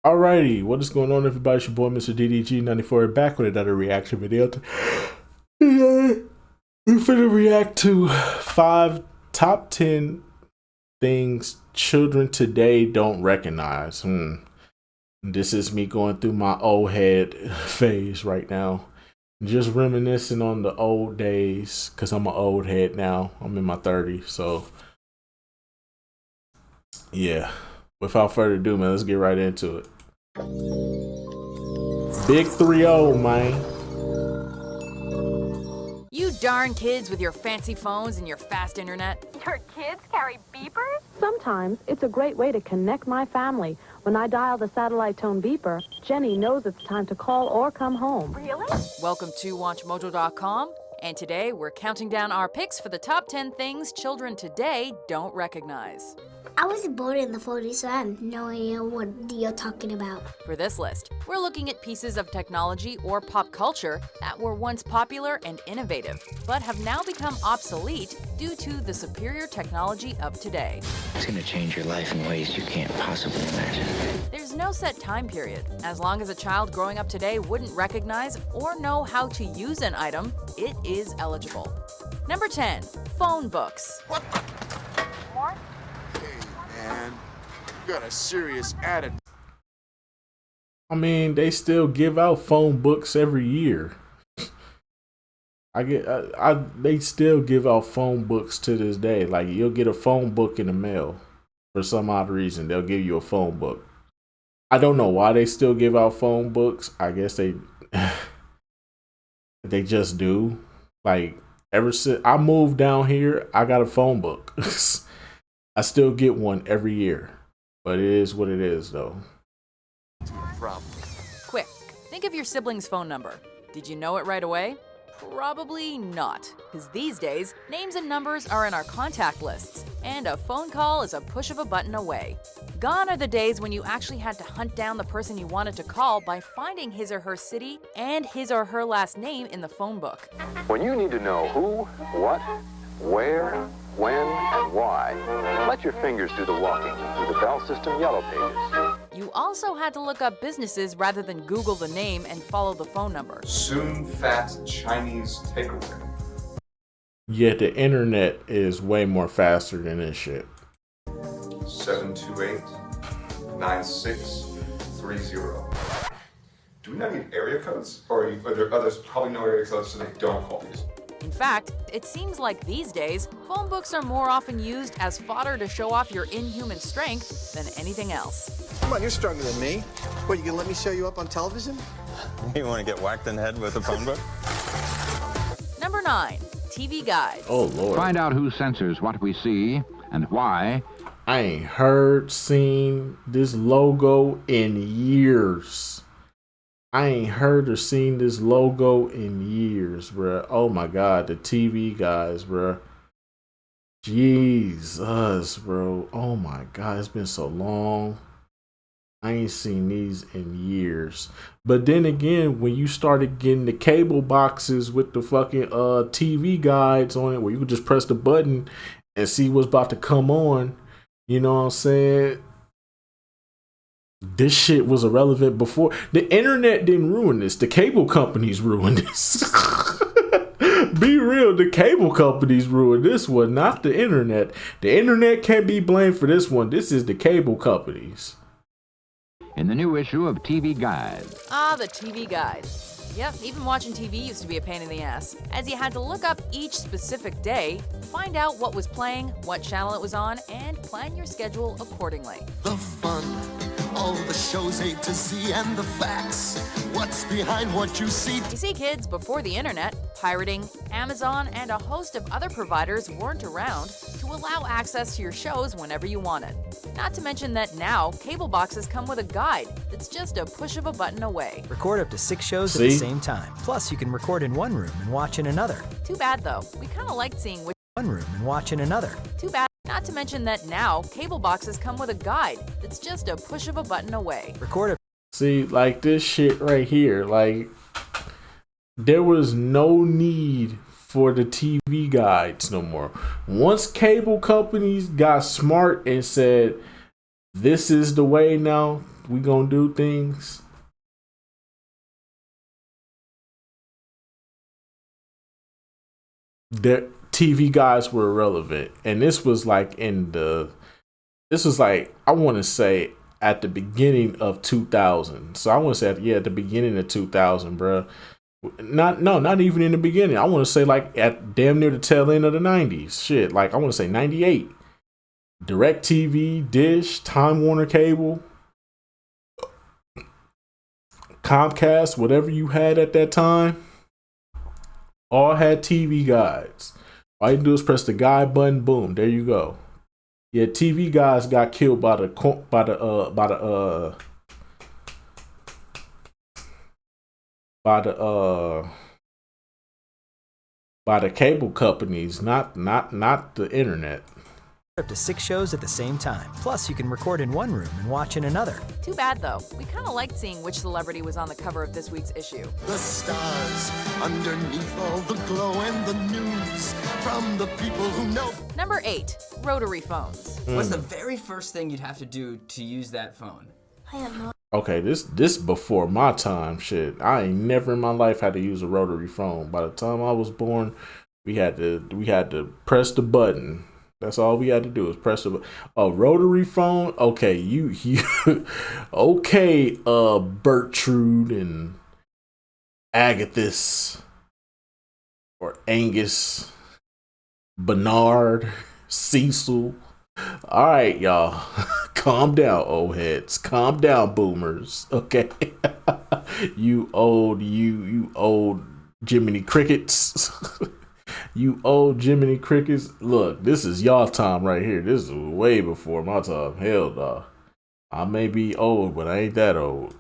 Alrighty, what is going on, everybody? It's your boy, Mr. DDG94, back with another reaction video. We're finna react to 5 top 10 things children today don't recognize. This is me going through my old head phase right now. Just reminiscing on the old days, because I'm an old head now. I'm in my 30s, so yeah. Without further ado, man, let's get right into it. Big 3-0, man. You darn kids with your fancy phones and your fast internet. Your kids carry beepers? Sometimes it's a great way to connect my family. When I dial the satellite tone beeper, Jenny knows it's time to call or come home. Really? Welcome to WatchMojo.com, and today we're counting down our picks for the top 10 things children today don't recognize. I wasn't born in the 40s, so I have no idea what you're talking about. For this list, we're looking at pieces of technology or pop culture that were once popular and innovative, but have now become obsolete due to the superior technology of today. It's gonna change your life in ways you can't possibly imagine. There's no set time period. As long as a child growing up today wouldn't recognize or know how to use an item, it is eligible. Number 10, phone books. More? Man, you got a serious attitude. I mean, they still give out phone books every year. They still give out phone books to this day. Like, you'll get a phone book in the mail for some odd reason. They'll give you a phone book. I don't know why they still give out phone books. I guess they they just do. Like, ever since I moved down here, I got a phone book. I still get one every year, but it is what it is, though. Problem. Quick, think of your sibling's phone number. Did you know it right away? Probably not, because these days, names and numbers are in our contact lists, and a phone call is a push of a button away. Gone are the days when you actually had to hunt down the person you wanted to call by finding his or her city and his or her last name in the phone book. When you need to know who, what, where, when, and why, let your fingers do the walking through the Bell System Yellow Pages. You also had to look up businesses rather than Google the name and follow the phone number. Soon fat Chinese takeaway. Yet the internet is way more faster than this shit. 728-9630. Do we not need area codes? Or are there others probably no area codes so they don't call these? In fact, it seems like these days, phone books are more often used as fodder to show off your inhuman strength than anything else. Come on, you're stronger than me. What, you gonna let me show you up on television? You want to get whacked in the head with a phone book? Number 9, TV guides. Oh, Lord. Find out who censors what we see and why. I ain't seen this logo in years. I ain't heard or seen this logo in years, bruh. Oh my God, the TV guys, bruh. Jesus, bro. Oh my God, it's been so long. I ain't seen these in years. But then again, when you started getting the cable boxes with the fucking TV guides on it, where you could just press the button and see what's about to come on, you know what I'm saying? This shit was irrelevant before. The internet didn't ruin this. The cable companies ruined this. Be real, the cable companies ruined this one, not the internet. The internet can't be blamed for this one. This is the cable companies. In the new issue of TV Guide. Ah, the TV guide. Yep, even watching TV used to be a pain in the ass, as you had to look up each specific day, find out what was playing, what channel it was on, and plan your schedule accordingly. The fun, all the shows A to Z and the facts. What's behind what you see? You see, kids, before the internet, pirating, Amazon, and a host of other providers weren't around to allow access to your shows whenever you wanted. Not to mention that now, cable boxes come with a guide that's just a push of a button away. Record up to 6 shows at the same time. Plus, you can record in one room and watch in another. Too bad, though. We kind of liked seeing which one room and watch in another. Too bad. Not to mention that now, cable boxes come with a guide that's just a push of a button away. Record. See, like this shit right here, like, there was no need for the TV guides no more. Once cable companies got smart and said, this is the way now, we gonna do things. The TV guys were irrelevant, and this was like I want to say at the beginning of 2000. So I want to say at the beginning of 2000, bro. Not even in the beginning. I want to say like at damn near the tail end of the 90s. Shit, like I want to say 98. DirecTV, Dish, Time Warner Cable, Comcast, whatever you had at that time, all had TV guides. All you do is press the guide button, boom, there you go. Yeah, TV guys got killed by the cable companies, not the internet. Up to 6 shows at the same time. Plus, you can record in one room and watch in another. Too bad, though. We kind of liked seeing which celebrity was on the cover of this week's issue. The stars underneath all the glow and the news from the people who know. Number 8, rotary phones. What's the very first thing you'd have to do to use that phone? I have no. Okay, this before my time. Shit, I ain't never in my life had to use a rotary phone. By the time I was born, we had to press the button. That's all we had to do is press a rotary phone. Okay, you okay, Bertrude and Agathis or Angus, Bernard, Cecil. All right, y'all, calm down, old heads. Calm down, boomers. Okay, you old Jiminy Crickets. You old Jiminy Crickets. Look, this is y'all time right here. This is way before my time. Hell no. I may be old, but I ain't that old.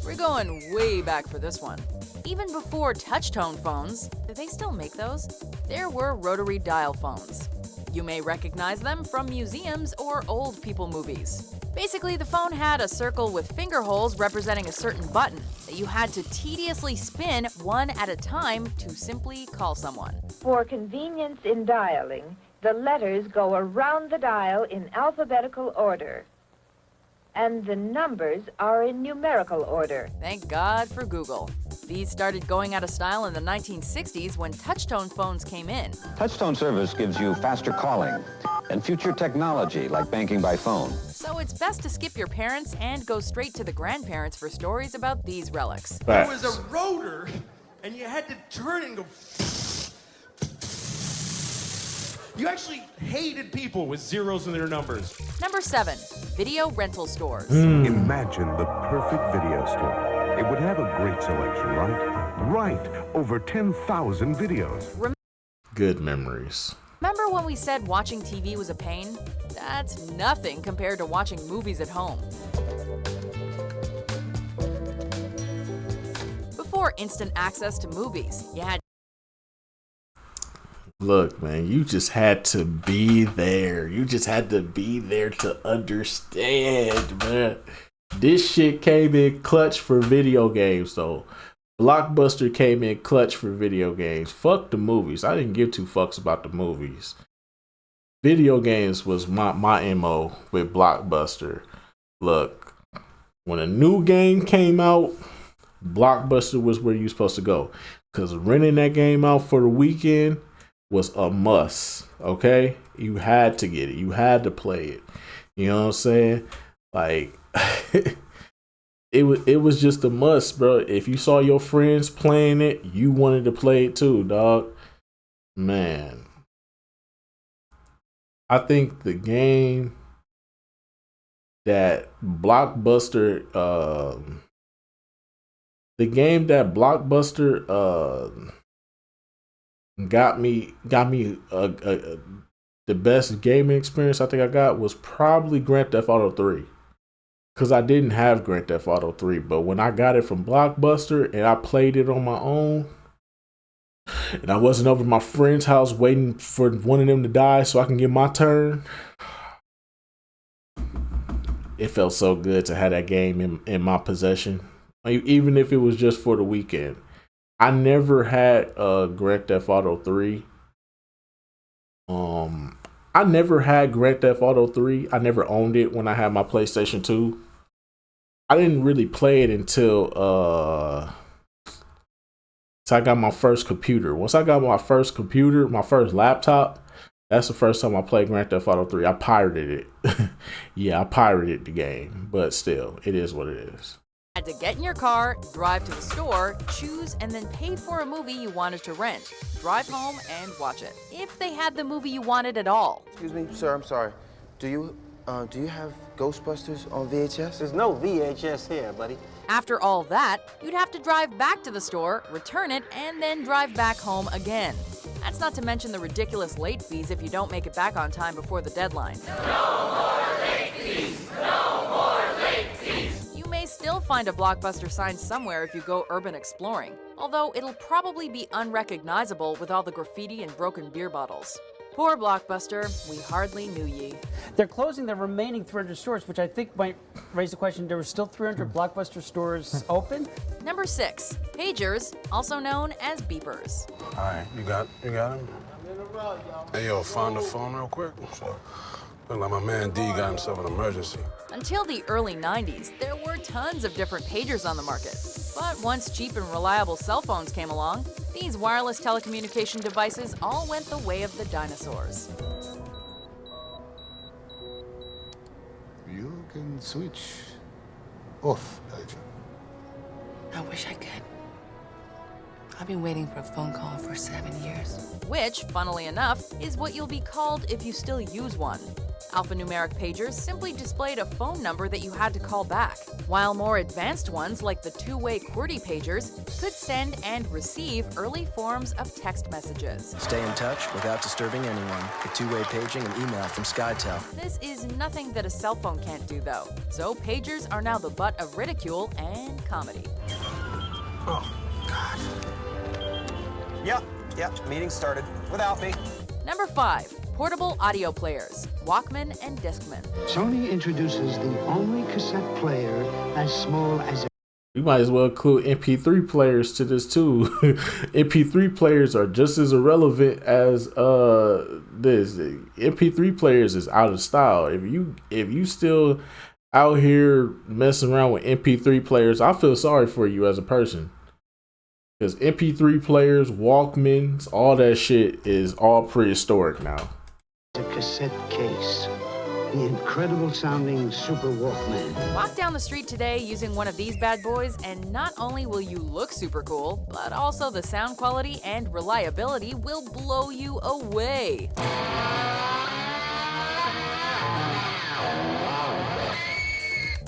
We're going way back for this one. Even before touch-tone phones, do they still make those? There were rotary dial phones. You may recognize them from museums or old people movies. Basically, the phone had a circle with finger holes representing a certain button that you had to tediously spin one at a time to simply call someone. For convenience in dialing, the letters go around the dial in alphabetical order, and the numbers are in numerical order. Thank God for Google. These started going out of style in the 1960s when touch-tone phones came in. Touch-tone service gives you faster calling and future technology like banking by phone. So it's best to skip your parents and go straight to the grandparents for stories about these relics. There was a rotor, and you had to turn and go. You actually hated people with zeros in their numbers. Number 7, video rental stores. Imagine the perfect video store. It would have a great selection, right? Right. Over 10,000 videos. Good memories. Remember when we said watching TV was a pain? That's nothing compared to watching movies at home. Before instant access to movies, you had. Look, man, you just had to be there. You just had to be there to understand, man. This shit came in clutch for video games, though. Blockbuster came in clutch for video games. Fuck the movies. I didn't give two fucks about the movies. Video games was my MO with Blockbuster. Look, when a new game came out, Blockbuster was where you supposed to go. Because renting that game out for the weekend was a must, okay? You had to get it. You had to play it. You know what I'm saying? Like, it was just a must, bro. If you saw your friends playing it, you wanted to play it too, dog. Man. I think the game that Blockbuster got me the best gaming experience I think I got was probably Grand Theft Auto 3. Because I didn't have Grand Theft Auto 3, but when I got it from Blockbuster and I played it on my own, and I wasn't over at my friend's house waiting for one of them to die so I can get my turn, it felt so good to have that game in my possession, even if it was just for the weekend. I never had Grand Theft Auto 3. I never had Grand Theft Auto 3. I never owned it when I had my PlayStation 2. I didn't really play it until I got my first computer. Once I got my first computer, my first laptop, that's the first time I played Grand Theft Auto 3. I pirated it. Yeah, I pirated the game, but still, it is what it is. Had to get in your car, drive to the store, choose, and then pay for a movie you wanted to rent. Drive home and watch it, if they had the movie you wanted at all. Excuse me, sir, I'm sorry. Do you have Ghostbusters on VHS? There's no VHS here, buddy. After all that, you'd have to drive back to the store, return it, and then drive back home again. That's not to mention the ridiculous late fees if you don't make it back on time before the deadline. No more late fees! No more late fees! You may still find a Blockbuster sign somewhere if you go urban exploring, although it'll probably be unrecognizable with all the graffiti and broken beer bottles. Poor Blockbuster, we hardly knew ye. They're closing the remaining 300 stores, which I think might raise the question, there were still 300 Blockbuster stores open? Number 6, pagers, also known as beepers. All right, you got him? Hey, yo, find the phone real quick. So, look like my man D got himself an emergency. Until the early 90s, there were tons of different pagers on the market. But once cheap and reliable cell phones came along, these wireless telecommunication devices all went the way of the dinosaurs. You can switch off, pager. I wish I could. I've been waiting for a phone call for 7 years. Which, funnily enough, is what you'll be called if you still use one. Alphanumeric pagers simply displayed a phone number that you had to call back, while more advanced ones like the two-way QWERTY pagers could send and receive early forms of text messages. Stay in touch without disturbing anyone with two-way paging and email from SkyTel. This is nothing that a cell phone can't do, though, so pagers are now the butt of ridicule and comedy. Oh, God. Yep, meeting started. Without me. Number 5, portable audio players, Walkman and Discman. Sony introduces the only cassette player as small as a... We might as well include MP3 players to this too. MP3 players are just as irrelevant as this. MP3 players is out of style. If you still out here messing around with MP3 players, I feel sorry for you as a person. Because MP3 players, Walkmans, all that shit is all prehistoric now. A cassette case. The incredible sounding Super Walkman. Walk down the street today using one of these bad boys, and not only will you look super cool, but also the sound quality and reliability will blow you away.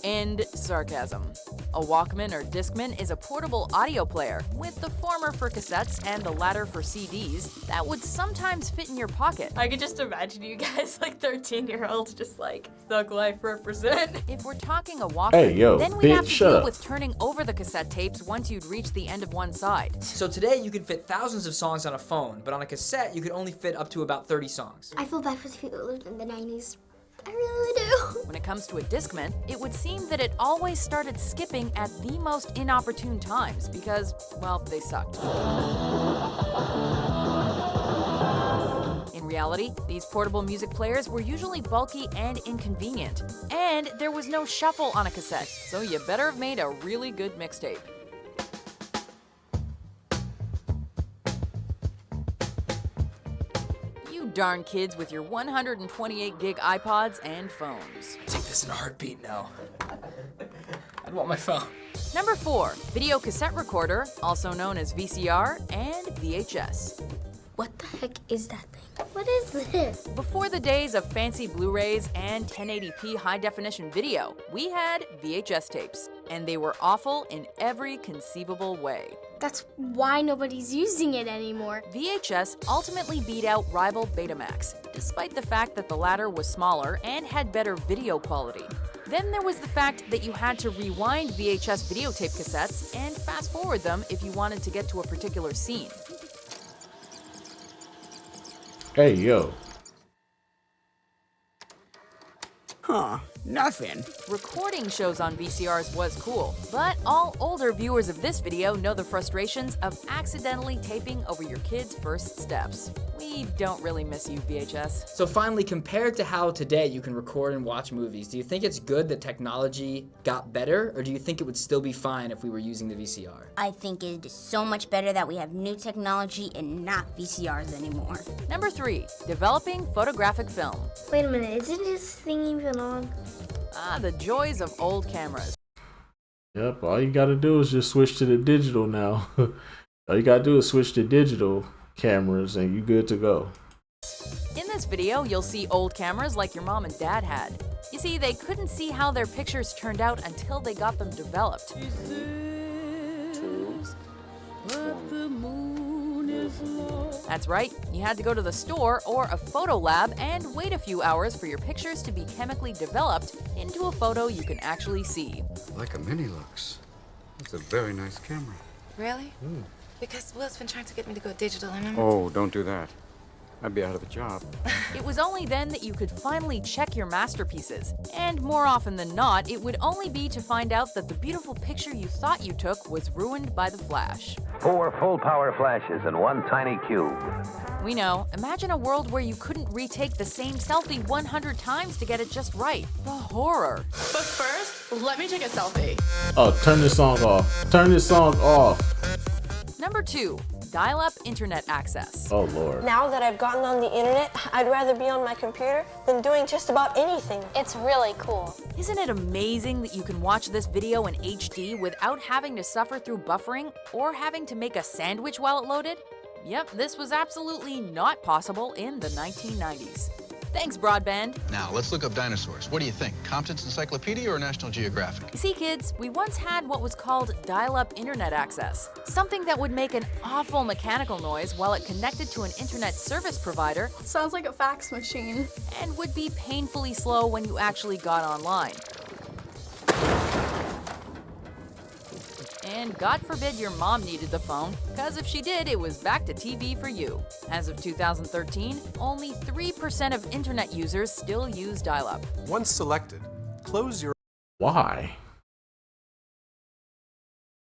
End sarcasm. A Walkman or Discman is a portable audio player, with the former for cassettes and the latter for CDs, that would sometimes fit in your pocket. I could just imagine you guys like 13-year-olds just like, thug life represent. If we're talking a Walkman, then we'd have to deal with turning over the cassette tapes once you'd reach the end of one side. So today you could fit thousands of songs on a phone, but on a cassette you could only fit up to about 30 songs. I feel bad for the people who lived in the 90s. I really do. When it comes to a Discman, it would seem that it always started skipping at the most inopportune times because, well, they sucked. In reality, these portable music players were usually bulky and inconvenient, and there was no shuffle on a cassette, so you better have made a really good mixtape. Darn kids with your 128 gig iPods and phones. I'd take this in a heartbeat now. I'd want my phone. Number 4, video cassette recorder, also known as VCR and VHS. What the heck is that thing? What is this? Before the days of fancy Blu-rays and 1080p high-definition video, we had VHS tapes, and they were awful in every conceivable way. That's why nobody's using it anymore. VHS ultimately beat out rival Betamax, despite the fact that the latter was smaller and had better video quality. Then there was the fact that you had to rewind VHS videotape cassettes and fast forward them if you wanted to get to a particular scene. Hey, yo. Huh, nothing. Recording shows on VCRs was cool, but all older viewers of this video know the frustrations of accidentally taping over your kid's first steps. We don't really miss you, VHS. So finally, compared to how today you can record and watch movies, do you think it's good that technology got better, or do you think it would still be fine if we were using the VCR? I think it is so much better that we have new technology and not VCRs anymore. Number 3, developing photographic film. Wait a minute, isn't this thing even on? The joys of old cameras. Yep, all you gotta do is just switch to the digital now. All you gotta do is switch to digital cameras and you good to go. In this video, you'll see old cameras like your mom and dad had. You see, they couldn't see how their pictures turned out until they got them developed. That's right, you had to go to the store or a photo lab and wait a few hours for your pictures to be chemically developed into a photo you can actually see. Like a Minilux. It's a very nice camera. Really? Because Will's been trying to get me to go digital, and I'm... Oh, don't do that. I'd be out of a job. It was only then that you could finally check your masterpieces. And more often than not, it would only be to find out that the beautiful picture you thought you took was ruined by the flash. 4 full-power flashes in one tiny cube. We know. Imagine a world where you couldn't retake the same selfie 100 times to get it just right. The horror. But first, let me take a selfie. Oh, turn this song off. Turn this song off. Number 2, dial-up internet access. Oh, Lord. Now that I've gotten on the internet, I'd rather be on my computer than doing just about anything. It's really cool. Isn't it amazing that you can watch this video in HD without having to suffer through buffering or having to make a sandwich while it loaded? Yep, this was absolutely not possible in the 1990s. Thanks, broadband. Now, let's look up dinosaurs. What do you think? Compton's Encyclopedia or National Geographic? See, kids, we once had what was called dial-up internet access. Something that would make an awful mechanical noise while it connected to an internet service provider. Sounds like a fax machine. And would be painfully slow when you actually got online. And God forbid your mom needed the phone, because if she did, it was back to TV for you. As of 2013, only 3% of internet users still use dial-up. Once selected, close your... Why?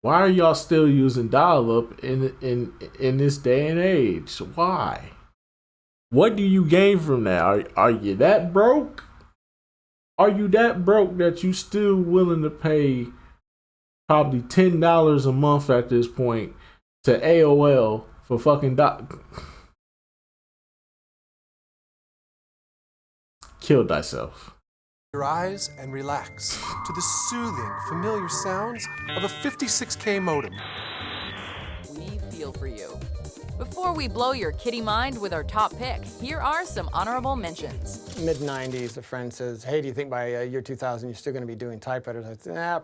Why are y'all still using dial-up in this day and age? Why? What do you gain from that? Are you that broke? Are you that broke that you still willing to pay probably $10 a month at this point to AOL for fucking kill thyself. Your eyes and relax to the soothing, familiar sounds of a 56K modem. We feel for you. Before we blow your kitty mind with our top pick, here are some honorable mentions. Mid-90s, a friend says, hey, do you think by year 2000 you're still going to be doing typewriters? I said, nah.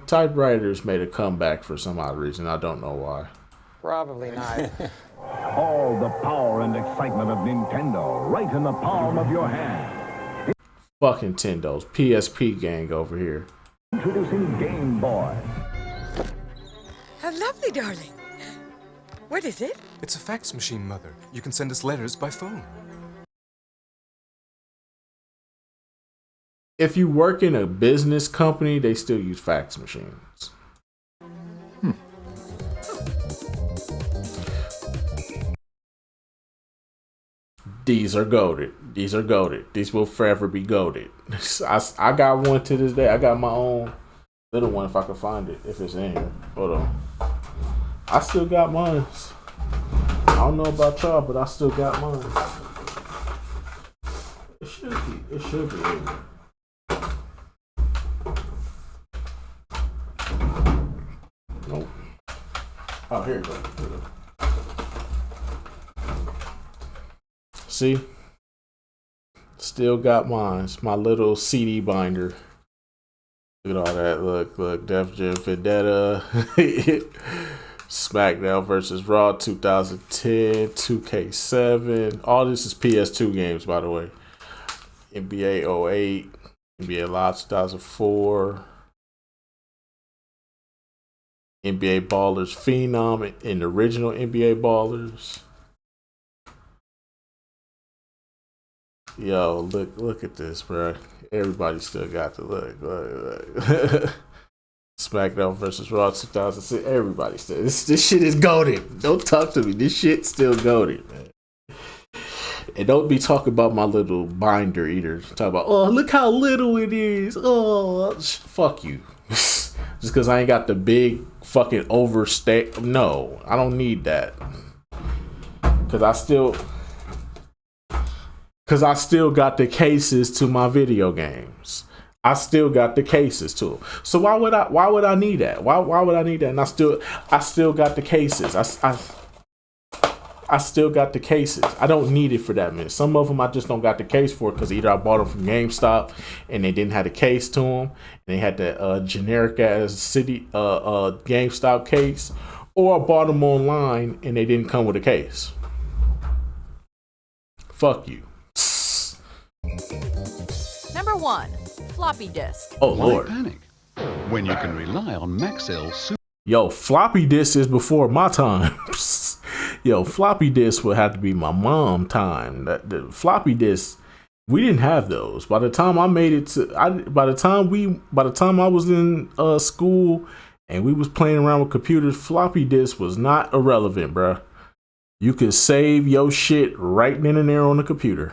Typewriters made a comeback for some odd reason. I don't know why. Probably not. All the power and excitement of Nintendo right in the palm of your hand. Fucking Nintendo's PSP gang over here. Introducing Game Boy. How lovely, darling. What is it? It's a fax machine, Mother. You can send us letters by phone. If you work in a business company, they still use fax machines. These are goated. These are goated. These will forever be goated. I got one to this day. I got my own little one if I can find it. If it's in here. Hold on. I still got mine. I don't know about y'all, but I still got mine. It should be. It should be in there. Nope. Oh, here it goes. Here it goes. See? Still got mine. It's my little CD binder. Look at all that. Look. Def Jam Vendetta. SmackDown vs. Raw 2010. 2K7. All this is PS2 games, by the way. NBA 08. NBA Live 2004. NBA Ballers Phenom and the original NBA Ballers. Yo, look at this, bro. Everybody still got to look. SmackDown vs. Raw 2006. Everybody still. This shit is goated. Don't talk to me. This shit still goated, man. And don't be talking about my little binder either. Talk about, oh, look how little it is. Oh, fuck you. Just because I ain't got the big fucking overstay. No, I don't need that. Because I still got the cases to my video games. I still got the cases to them. So why would I need that? Why would I need that? And I still got the cases. I still got the cases. I don't need it for that minute. Some of them I just don't got the case for because either I bought them from GameStop and they didn't have the case to them, and they had the generic ass GameStop case, or I bought them online and they didn't come with a case. Fuck you. Number 1, floppy disk. Oh Lord. Why panic when you can rely on Maxell Yo, floppy disk is before my time. Yo, floppy disk would have to be my mom time. The floppy disk, we didn't have those. By the time I made it to, by the time I was in school and we was playing around with computers, floppy disk was not irrelevant, bruh. You could save your shit right then and there on the computer.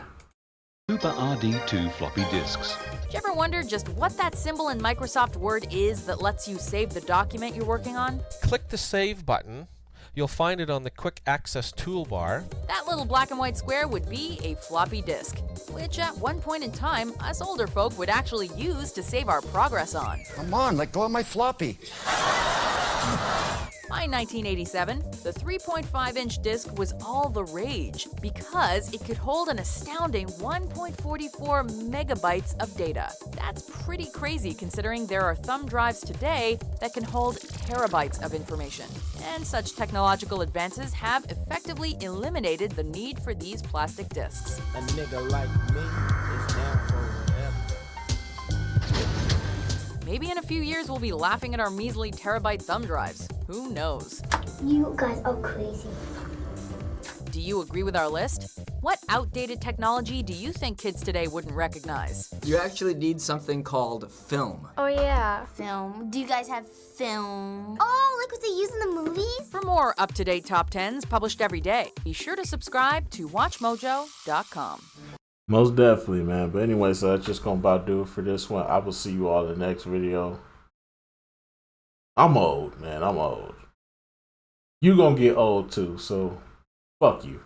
Super RD2 floppy disks. Did you ever wonder just what that symbol in Microsoft Word is that lets you save the document you're working on? Click the Save button. You'll find it on the Quick Access toolbar. That little black and white square would be a floppy disk, which at one point in time, us older folk would actually use to save our progress on. Come on, let go of my floppy. By 1987, the 3.5-inch disc was all the rage because it could hold an astounding 1.44 megabytes of data. That's pretty crazy considering there are thumb drives today that can hold terabytes of information. And such technological advances have effectively eliminated the need for these plastic discs. A nigga like me is down for whatever. Maybe in a few years we'll be laughing at our measly terabyte thumb drives. Who knows? You guys are crazy. Do you agree with our list? What outdated technology do you think kids today wouldn't recognize? You actually need something called film. Oh yeah, film. Do you guys have film? Oh, like what they use in the movies? For more up-to-date top 10s published every day, be sure to subscribe to WatchMojo.com. Most definitely, man. But anyway, so that's just gonna about do it for this one. I will see you all in the next video. I'm old, man. I'm old. You gonna get old too, so fuck you.